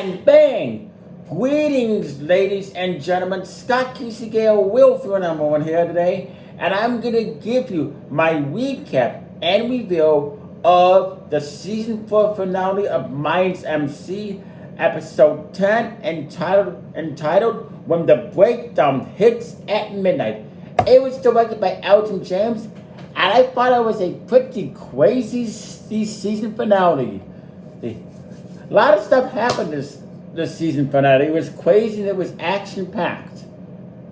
and bang! Greetings, ladies and gentlemen. Scott Kisegale will for number one here today, and I'm gonna give you my recap and review of the season 4 finale of Mayans MC, episode 10, entitled "When the Breakdown Hits at Midnight." It was directed by Elton James, and I thought it was a pretty crazy season finale. A lot of stuff happened this season finale. It was crazy and it was action packed,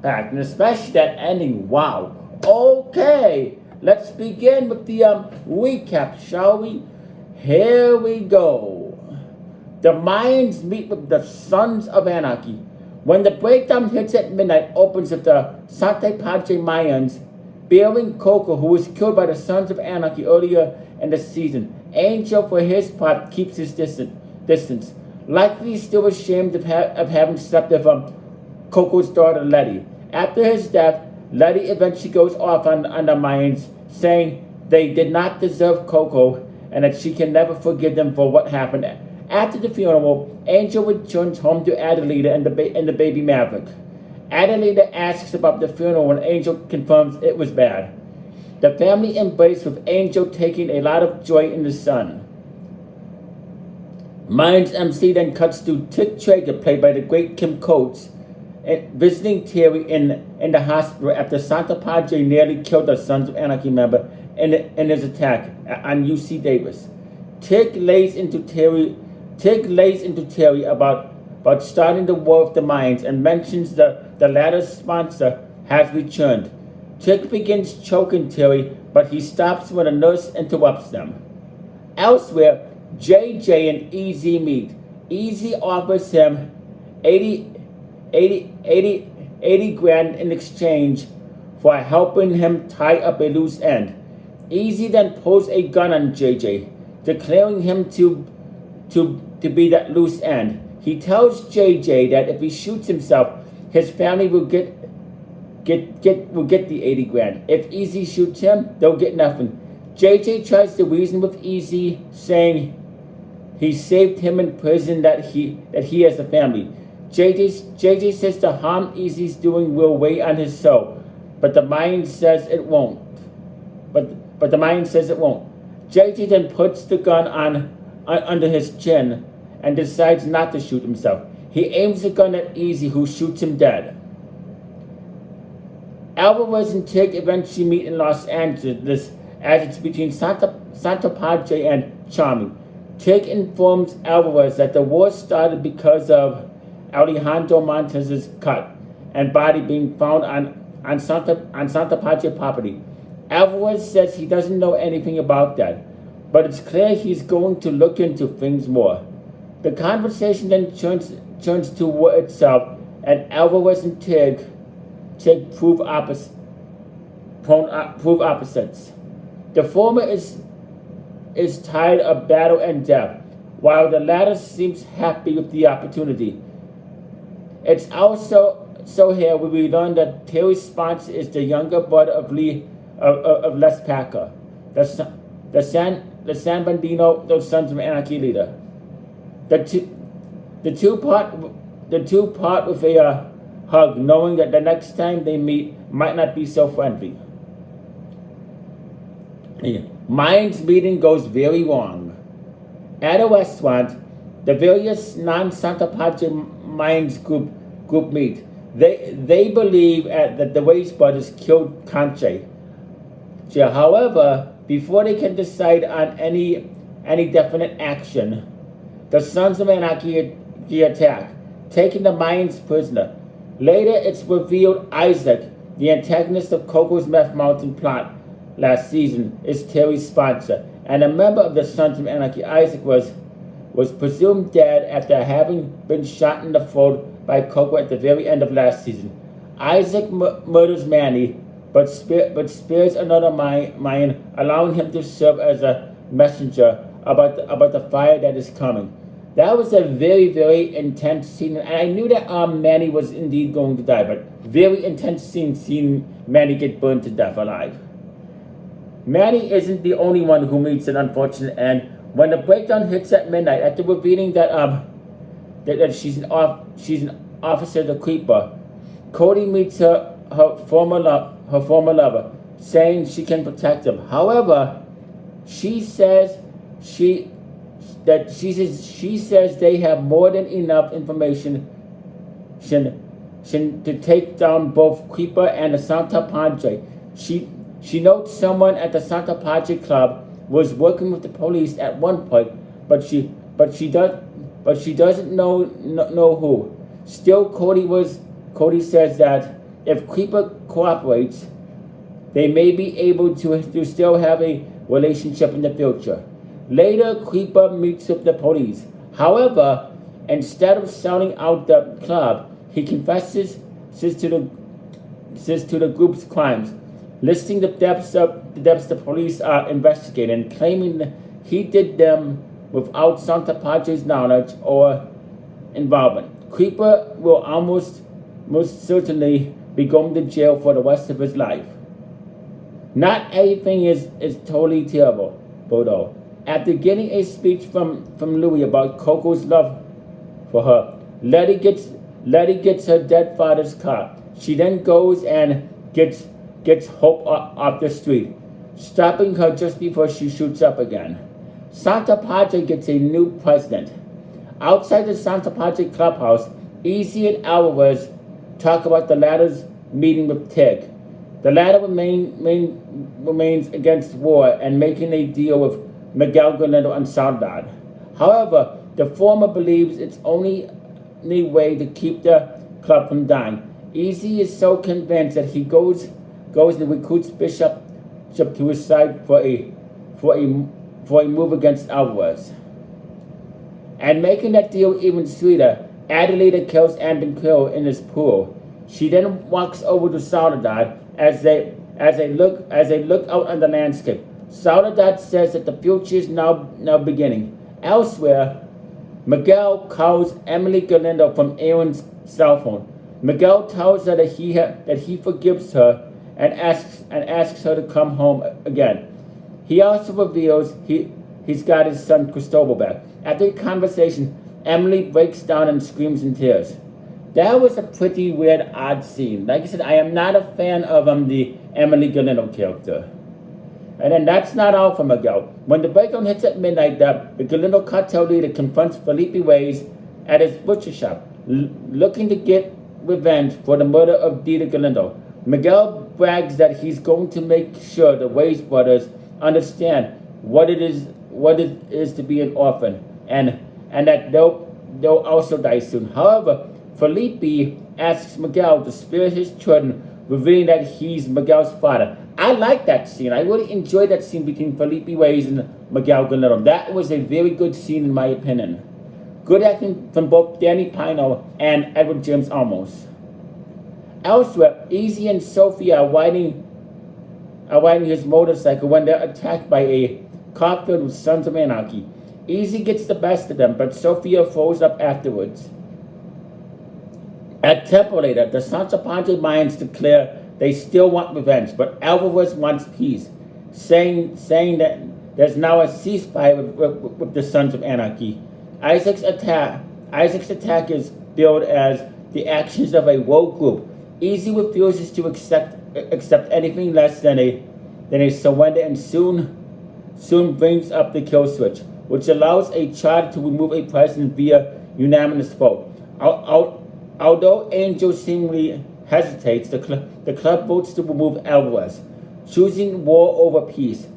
and especially that ending. Wow. Okay, let's begin with the recap, shall we? Here we go. The Mayans meet with the Sons of Anarchy. When the breakdown hits at midnight, opens with the Sante Padre Mayans bearing Coco, who was killed by the Sons of Anarchy earlier in the season. Angel, for his part, keeps his distance, likely still ashamed of having slept with Coco's daughter, Letty. After his death, Letty eventually goes off on the Mayans, saying they did not deserve Coco and that she can never forgive them for what happened. After the funeral, Angel returns home to Adelita and the baby Maverick. Adelita asks about the funeral and Angel confirms it was bad. The family embraced, with Angel taking a lot of joy in the son. Mayans MC then cuts to Tick Traeger, played by the great Kim Coates, visiting Terry in the hospital after Santa Padre nearly killed the Sons of Anarchy member in his attack on UC Davis. Tick lays into Terry about starting the war with the Mayans and mentions the latter's sponsor has returned. Tick begins choking Terry, but he stops when a nurse interrupts them. Elsewhere, JJ and EZ meet. EZ offers him 80 grand in exchange for helping him tie up a loose end. EZ then pulls a gun on JJ, declaring him to be that loose end. He tells JJ that if he shoots himself, his family will get the 80 grand. If EZ shoots him, they'll get nothing. JJ tries to reason with EZ, saying he saved him in prison, that he has a family. JJ says the harm EZ's doing will weigh on his soul, but the mind says it won't. But the mind says it won't. JJ then puts the gun under his chin and decides not to shoot himself. He aims the gun at EZ, who shoots him dead. Alvarez and Tig eventually meet in Los Angeles, as it's between Santa Padre and Charming. Tig informs Alvarez that the war started because of Alejandro Montez's cut and body being found on Santa Padre property. Alvarez says he doesn't know anything about that, but it's clear he's going to look into things more. The conversation then turns to war itself, and Alvarez and Tig prove opposites. The former is tired of battle and death, while the latter seems happy with the opportunity. It's also here where we learn that Terry's sponsor is the younger brother of Les Packer, the San Bernardino, those Sons of Anarchy leader. The two part with a hug, knowing that the next time they meet might not be so friendly. Mayans meeting goes very wrong. At a restaurant, the various non-Santa Padre Mayans group meet. They believe that the Reyes brothers killed Conche. However, before they can decide on any definite action, the Sons of Anarchy attack, taking the Mayans prisoner. Later, it's revealed Isaac, the antagonist of Coco's Meth Mountain plot last season, is Terry's sponsor, and a member of the Sons of Anarchy. Isaac was presumed dead after having been shot in the throat by Coco at the very end of last season. Isaac murders Manny, but spares another Mayan, allowing him to serve as a messenger about the fire that is coming. That was a very, very intense scene, and I knew that Manny was indeed going to die, but very intense scene seeing Manny get burned to death alive. Manny isn't the only one who meets an unfortunate end. When the breakdown hits at midnight, after revealing that that she's an officer the creeper. Cody meets her former lover, saying she can protect him. However, she says she says they have more than enough information to take down both Creeper and the Santa Padre. She notes someone at the Santa Padre Club was working with the police at one point, but she doesn't know who. Still, Cody says that if Creeper cooperates, they may be able to still have a relationship in the future. Later, Creeper meets with the police. However, instead of selling out the club, he confesses to the group's crimes, listing the deaths the police are investigating, and claiming that he did them without Santa Padre's knowledge or involvement. Creeper will most certainly be going to jail for the rest of his life. Not everything is totally terrible, though. After getting a speech from Louie about Coco's love for her, Letty gets her dead father's car. She then goes and gets Hope off the street, stopping her just before she shoots up again. Santa Padre gets a new president. Outside the Santa Padre clubhouse, Easy and Alvarez talk about the latter's meeting with Tig. The latter remains against war and making a deal with Miguel Galindo and Soledad. However, the former believes it's only way to keep the club from dying. Easy is so convinced that he goes and recruits Bishop to his side for a move against Alvarez. And making that deal even sweeter, Adelita kills Anton Quill in his pool. She then walks over to Soledad as they look out on the landscape. Soledad says that the future is now beginning. Elsewhere, Miguel calls Emily Galindo from Aaron's cell phone. Miguel tells her that he forgives her and asks her to come home again. He also reveals he's got his son Cristobal back. After the conversation, Emily breaks down and screams in tears. That was a pretty weird, odd scene. Like I said, I am not a fan of the Emily Galindo character. And then that's not all for Miguel. When the breakdown hits at midnight, the Galindo cartel leader confronts Felipe Reyes at his butcher shop, looking to get revenge for the murder of Dita Galindo. Miguel brags that he's going to make sure the Reyes brothers understand what it is to be an orphan, and that they'll also die soon. However, Felipe asks Miguel to spare his children, revealing that he's Miguel's father. I like that scene. I really enjoyed that scene between Felipe Reyes and Miguel Galindo. That was a very good scene in my opinion. Good acting from both Danny Pino and Edward James Olmos. Elsewhere, Easy and Sophia are riding his motorcycle when they're attacked by a car filled with Sons of Anarchy. Easy gets the best of them, but Sophia throws up afterwards. A tempo later, the Santa Padre Mayans declare they still want revenge, but Alvarez wants peace, saying that there's now a ceasefire with the Sons of Anarchy. Isaac's attack is billed as the actions of a rogue group. Easy refuses to accept anything less than a surrender, and soon brings up the kill switch, which allows a charge to remove a president via unanimous vote. Although Angel seemingly hesitates, the club votes to remove Alvarez, choosing war over peace.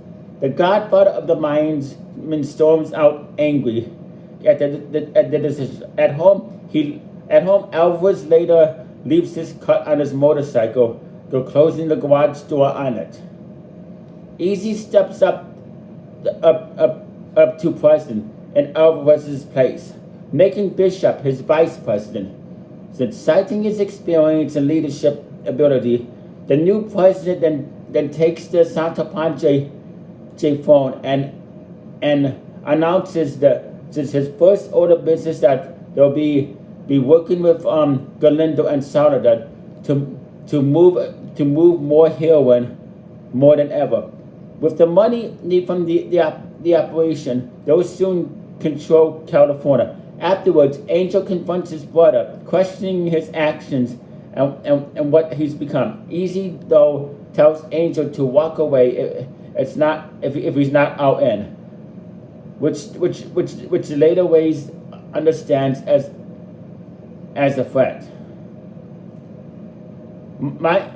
The godfather of the Mayans storms out angry at the decision. At home, Alvarez later leaves his cut on his motorcycle, closing the garage door on it. Easy steps up to president in Alvarez's place, making Bishop his vice president. Since citing his experience and leadership ability, the new president then takes the Santa Padre phone and announces that since his first order of business that they'll be working with Galindo and Soledad to move more heroin more than ever. With the money from the operation, they'll soon control California. Afterwards, Angel confronts his brother, questioning his actions and what he's become. Easy, though, tells Angel to walk away if he's not out in, which later Ways understands as a threat. My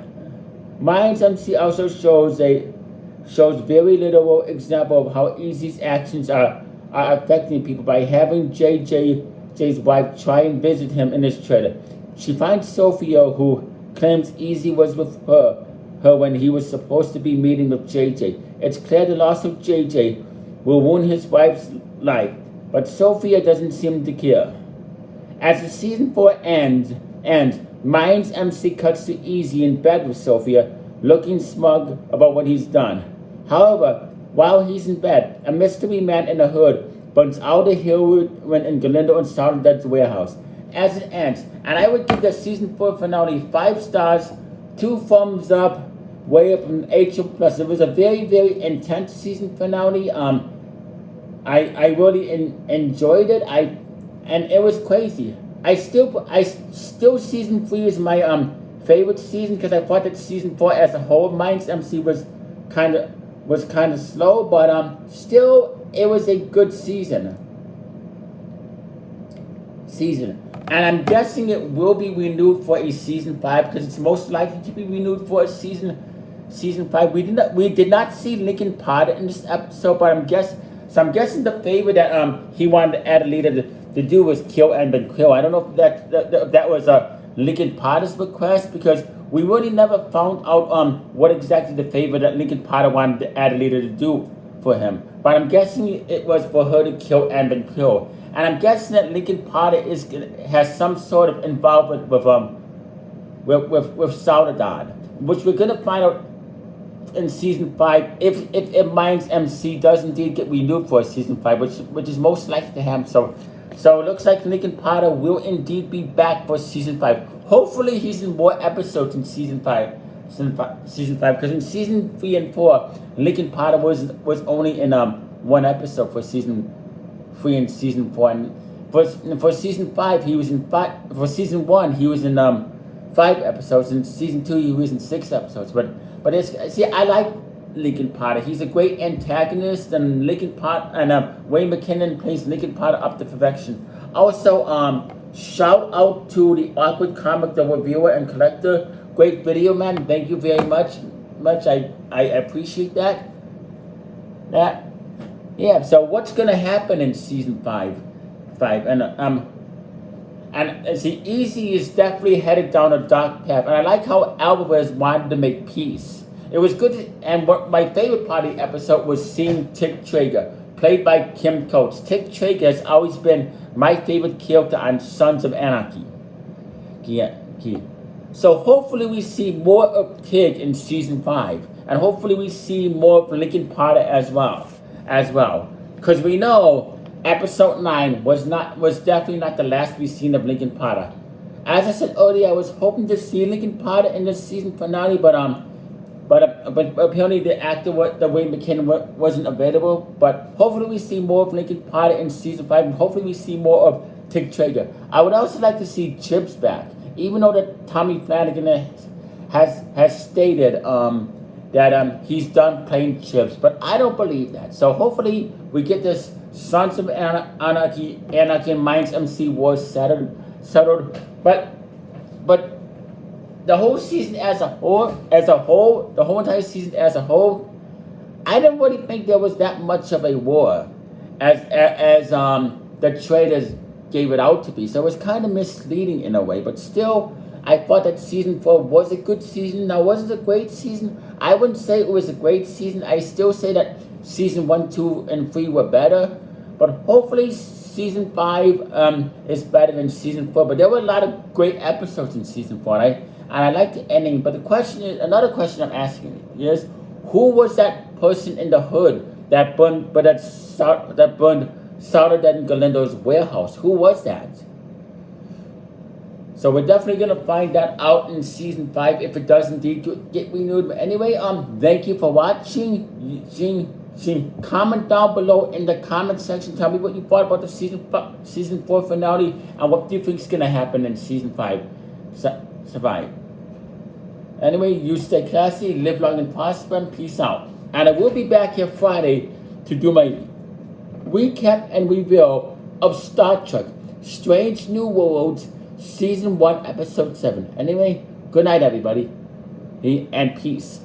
Mayans M.C. also shows very literal example of how Easy's actions are affecting people by having Jay's wife try and visit him in his trailer. She finds Sophia, who claims Easy was with her when he was supposed to be meeting with JJ. It's clear the loss of JJ will ruin his wife's life, but Sophia doesn't seem to care. As the season 4 ends, Mayans MC cuts to Easy in bed with Sophia, looking smug about what he's done. However, while he's in bed, a mystery man in a hood burns out a heroin in Galindo and Soledad's warehouse. As it ends, and I would give the season 4 finale 5 stars, 2 thumbs up, way up from HO+. It was a very, very intense season finale. I really enjoyed it. And it was crazy. I still season 3 is my favorite season because I thought that season 4 as a whole, Mayans MC was kind of slow, but still it was a good season. And I'm guessing it will be renewed for a season 5 because it's most likely to be renewed for a season 5. We did not see Lincoln Potter in this episode, but I'm guessing the favor that he wanted Adelita to do was kill and then kill. I don't know if that was Lincoln Potter's request, because we really never found out what exactly the favor that Lincoln Potter wanted Adelita to do for him. But I'm guessing it was for her to kill and then kill. And I'm guessing that Lincoln Potter has some sort of involvement with Soledad, which we're gonna find out in season 5 if Mayans MC does indeed get renewed for season 5, which is most likely to happen. So it looks like Lincoln Potter will indeed be back for season 5. Hopefully he's in more episodes in season 5. Because in season 3 and 4, Lincoln Potter was only in one episode for season 3 and season 4. And for season 5 he was in 5. For season 1 he was in 5 episodes. In season 2 he was in 6 episodes. But I like Lincoln Potter. He's a great antagonist, and Lincoln Potter and Wayne McKinnon plays Lincoln Potter up to perfection. Also, shout out to the Awkward Comic, the reviewer and collector. Great video, man. Thank you very much. I appreciate that. Yeah. So what's gonna happen in season 5? And see, Easy is definitely headed down a dark path. And I like how Alvarez wanted to make peace. It was good, and what my favorite part of the episode was seeing Tick Traeger, played by Kim Coates. Tick Traeger has always been my favorite character on Sons of Anarchy. So hopefully we see more of Tig in season 5, and hopefully we see more of Lincoln Potter as well. Because we know episode 9 was definitely not the last we've seen of Lincoln Potter. As I said earlier, I was hoping to see Lincoln Potter in the season finale, but apparently the actor, the Wayne McKinnon, wasn't available. But hopefully we see more of Lincoln Potter in season 5, and hopefully we see more of Tick Traeger. I would also like to see Chips back, even though that Tommy Flanagan has stated that he's done playing Chips, but I don't believe that. So hopefully we get this Sons of Anarchy and Mayans MC war settled. But the whole season the whole entire season as a whole, I didn't really think there was that much of a war as the traders gave it out to be. So it was kind of misleading in a way, but still, I thought that season 4 was a good season. Now, was it a great season? I wouldn't say it was a great season. I still say that season 1, 2, and 3 were better, but hopefully season 5 is better than season 4. But there were a lot of great episodes in season 4, and I like the ending. But another question I'm asking is, who was that person in the hood that burned Soledad and Galindo's warehouse? Who was that? So we're definitely gonna find that out in season 5 if it does indeed get renewed. But anyway, thank you for watching. See, comment down below in the comment section. Tell me what you thought about the season 4 finale and what do you think is going to happen in season 5. Survive. Anyway, you stay classy, live long and prosper, and peace out. And I will be back here Friday to do my recap and review of Star Trek Strange New Worlds Season 1, Episode 7. Anyway, good night, everybody. And peace.